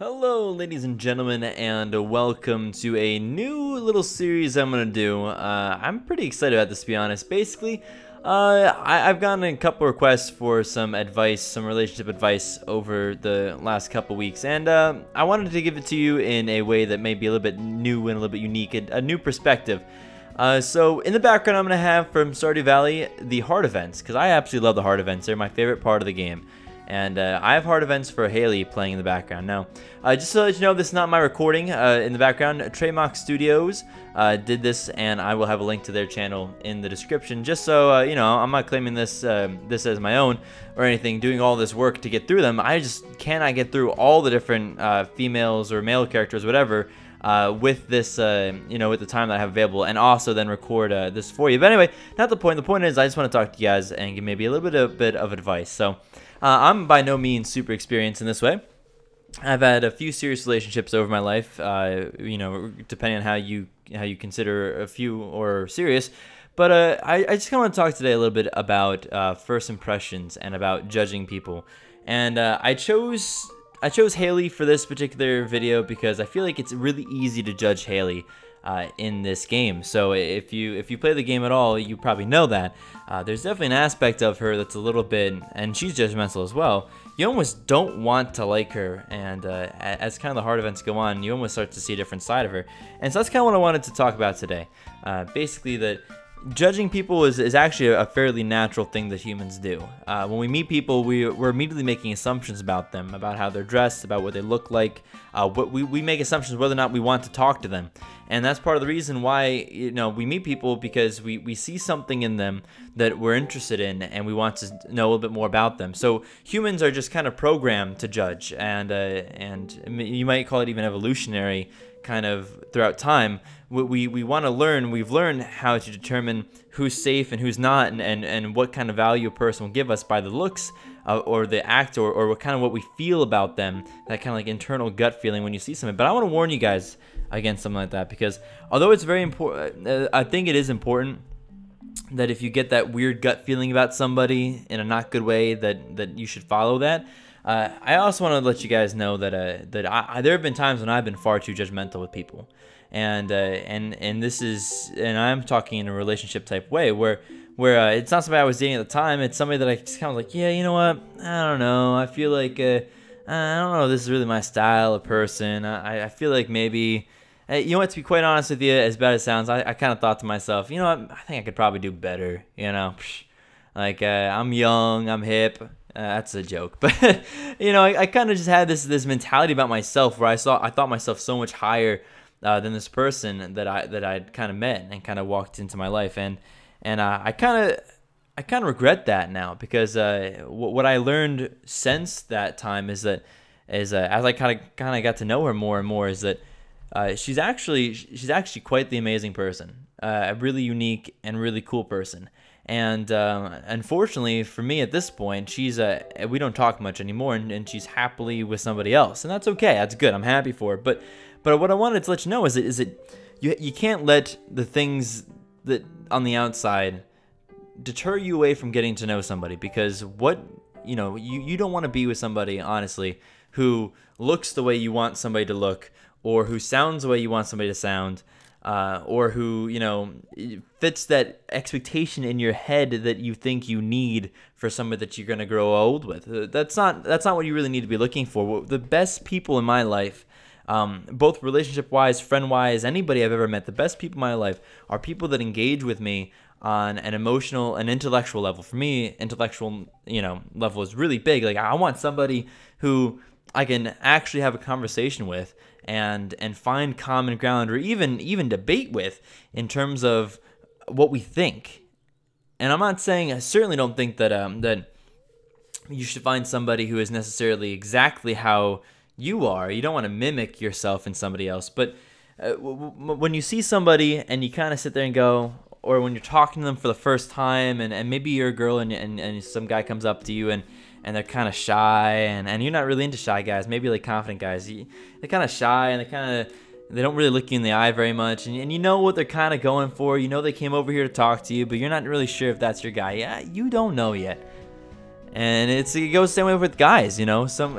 Hello, ladies and gentlemen, and welcome to a new little series I'm gonna do. I'm pretty excited about this, to be honest. Basically, I've gotten a couple requests for some advice, some relationship advice over the last couple weeks, and I wanted to give it to you in a way that may be a little bit new and a little bit unique, a new perspective. So in the background, I'm gonna have from Stardew Valley the heart events, because I absolutely love the heart events. They're my favorite part of the game. And I have heart events for Hayley playing in the background. Now, just to let you know, this is not my recording. In the background, Trademark Studios did this, and I will have a link to their channel in the description. Just so you know, I'm not claiming this as my own or anything. Doing all this work to get through them, I just cannot get through all the different females or male characters, whatever. With this, with the time that I have available, and also then record this for you. But anyway, not the point. The point is, I just want to talk to you guys and give maybe a little bit of advice. So, I'm by no means super experienced in this way. I've had a few serious relationships over my life, depending on how you consider a few or serious. But I just kind of want to talk today a little bit about first impressions and about judging people. And I chose Hayley for this particular video because I feel like it's really easy to judge Hayley in this game. So if you play the game at all, you probably know that there's definitely an aspect of her that's a little bit, and she's judgmental as well. You almost don't want to like her, and as kind of the hard events go on, you almost start to see a different side of her. And so that's kind of what I wanted to talk about today. Basically, that judging people is actually a fairly natural thing that humans do. When we meet people, we're immediately making assumptions about them, about how they're dressed, about what they look like. We make assumptions whether or not we want to talk to them. And that's part of the reason why we meet people, because we see something in them that we're interested in, and we want to know a little bit more about them. So humans are just kind of programmed to judge, and you might call it even evolutionary kind of throughout time. We want to learn. We've learned how to determine who's safe and who's not, and what kind of value a person will give us by the looks or the act, or what kind of what we feel about them, that kind of like internal gut feeling when you see something. But I want to warn you guys against something like that, because although it's very important, I think it is important that if you get that weird gut feeling about somebody in a not good way, that you should follow that. I also want to let you guys know that there have been times when I've been far too judgmental with people, and I'm talking in a relationship type way where it's not somebody I was dating at the time. It's somebody that I just kind of like, yeah, you know what? I don't know. I feel like I don't know. This is really my style of person. I feel like maybe. You know what, to be quite honest with you, as bad as it sounds, I kind of thought to myself, you know what, I think I could probably do better, Like, I'm young, I'm hip. That's a joke. But, I kind of just had this mentality about myself where I thought myself so much higher than this person that I'd kind of met and kind of walked into my life. And I kind of regret that now, because what I learned since that time is that as I kind of got to know her more and more, is that she's actually quite the amazing person, a really unique and really cool person. And unfortunately for me at this point, we don't talk much anymore, and she's happily with somebody else, and that's okay. That's good. I'm happy for her. But what I wanted to let you know is that you can't let the things that on the outside deter you away from getting to know somebody, because you don't want to be with somebody, honestly, who looks the way you want somebody to look, or who sounds the way you want somebody to sound, or who fits that expectation in your head that you think you need for somebody that you're gonna grow old with. That's not what you really need to be looking for. The best people in my life, both relationship-wise, friend-wise, anybody I've ever met, the best people in my life are people that engage with me on an emotional and intellectual level. For me, intellectual level is really big. Like, I want somebody who I can actually have a conversation with and find common ground, or even debate with in terms of what we think. And I'm not saying, I certainly don't think that you should find somebody who is necessarily exactly how you are. You don't want to mimic yourself in somebody else. But when you see somebody and you kind of sit there and go, or when you're talking to them for the first time, and maybe you're a girl and some guy comes up to you and they're kind of shy, and you're not really into shy guys, maybe like confident guys. They're kind of shy, and they don't really look you in the eye very much, and you know what they're kind of going for. You know they came over here to talk to you, but you're not really sure if that's your guy. Yeah, you don't know yet. And it goes the same way with guys, you know. Some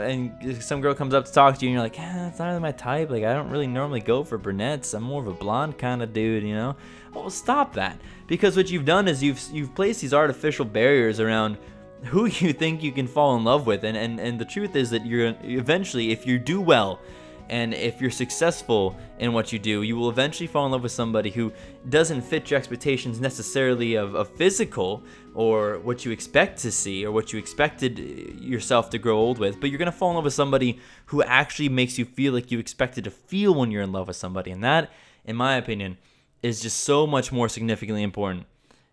girl comes up to talk to you, and you're like, it's not really my type. Like, I don't really normally go for brunettes. I'm more of a blonde kind of dude, you know. Well, stop that, because what you've done is you've placed these artificial barriers around who you think you can fall in love with, and the truth is that you're eventually, if you do well, and if you're successful in what you do, you will eventually fall in love with somebody who doesn't fit your expectations necessarily of physical, or what you expect to see, or what you expected yourself to grow old with, but you're going to fall in love with somebody who actually makes you feel like you expected to feel when you're in love with somebody. And that, in my opinion, is just so much more significantly important.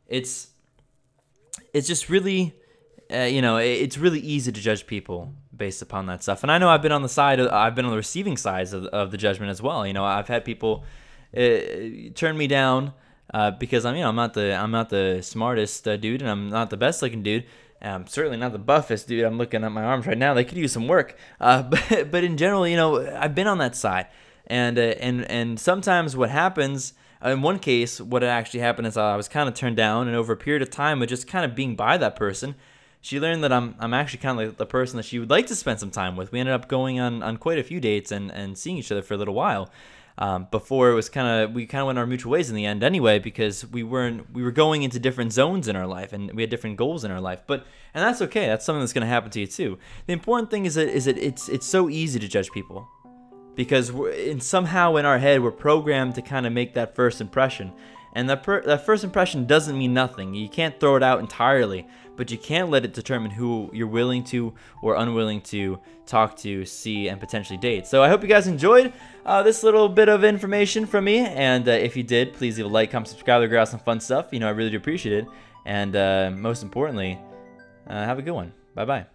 It's just really... it's really easy to judge people based upon that stuff. And I know I've been on the receiving side of the judgment as well. You know, I've had people turn me down because I'm not the smartest dude, and I'm not the best looking dude. I'm certainly not the buffest dude. I'm looking at my arms right now; they could use some work. But in general, you know, I've been on that side, and sometimes what happens. In one case, what actually happened is I was kind of turned down, and over a period of time of just kind of being by that person, she learned that I'm actually kind of like the person that she would like to spend some time with. We ended up going on quite a few dates and seeing each other for a little while. Before it was we kind of went our mutual ways in the end anyway, because we were going into different zones in our life, and we had different goals in our life. And that's okay. That's something that's going to happen to you too. The important thing is that it's so easy to judge people, because somehow in our head we're programmed to kind of make that first impression. And that first impression doesn't mean nothing. You can't throw it out entirely, but you can't let it determine who you're willing to or unwilling to talk to, see, and potentially date. So I hope you guys enjoyed this little bit of information from me. And if you did, please leave a like, comment, subscribe. There are some fun stuff. You know, I really do appreciate it. And most importantly, have a good one. Bye-bye.